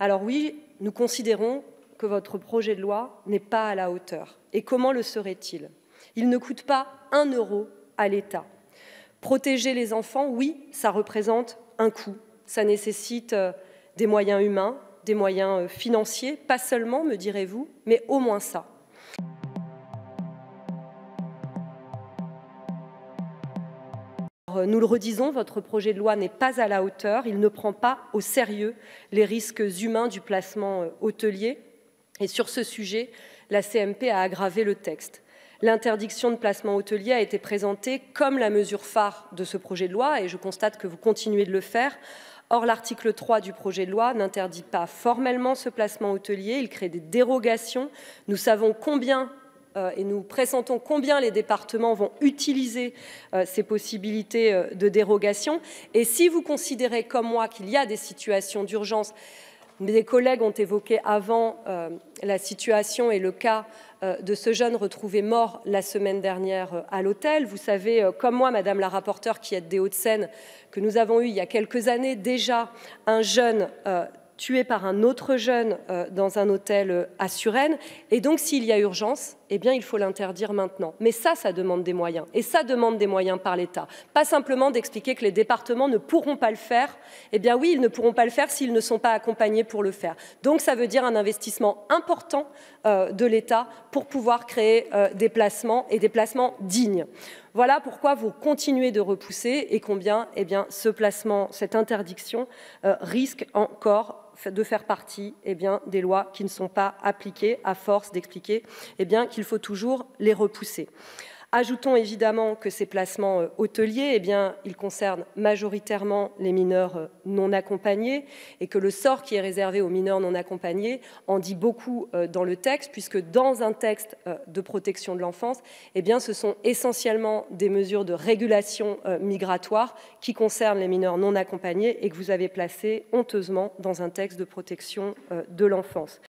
Alors oui, nous considérons que votre projet de loi n'est pas à la hauteur. Et comment le serait-il? Il ne coûte pas 1 euro à l'État. Protéger les enfants, oui, ça représente un coût. Ça nécessite des moyens humains, des moyens financiers, pas seulement, me direz-vous, mais au moins ça. Nous le redisons, votre projet de loi n'est pas à la hauteur, il ne prend pas au sérieux les risques humains du placement hôtelier. Et sur ce sujet, la CMP a aggravé le texte. L'interdiction de placement hôtelier a été présentée comme la mesure phare de ce projet de loi et je constate que vous continuez de le faire. Or, l'article 3 du projet de loi n'interdit pas formellement ce placement hôtelier, il crée des dérogations. Nous savons combien et nous pressentons combien les départements vont utiliser ces possibilités de dérogation. Et si vous considérez comme moi qu'il y a des situations d'urgence, mes collègues ont évoqué avant la situation et le cas de ce jeune retrouvé mort la semaine dernière à l'hôtel. Vous savez, comme moi, Madame la rapporteure, qui êtes des Hauts-de-Seine, que nous avons eu il y a quelques années déjà un jeune tué par un autre jeune dans un hôtel à Suresnes. Et donc, s'il y a urgence, eh bien, il faut l'interdire maintenant. Mais ça demande des moyens. Et ça demande des moyens par l'État. Pas simplement d'expliquer que les départements ne pourront pas le faire. Eh bien oui, ils ne pourront pas le faire s'ils ne sont pas accompagnés pour le faire. Donc, ça veut dire un investissement important de l'État pour pouvoir créer des placements et des placements dignes. Voilà pourquoi vous continuez de repousser et combien eh bien, ce placement, cette interdiction risque encore de faire partie eh bien, des lois qui ne sont pas appliquées à force d'expliquer eh bien, qu'il faut toujours les repousser. Ajoutons évidemment que ces placements hôteliers, eh bien, ils concernent majoritairement les mineurs non accompagnés et que le sort qui est réservé aux mineurs non accompagnés en dit beaucoup dans le texte, puisque dans un texte de protection de l'enfance, eh bien, ce sont essentiellement des mesures de régulation migratoire qui concernent les mineurs non accompagnés et que vous avez placées honteusement dans un texte de protection de l'enfance.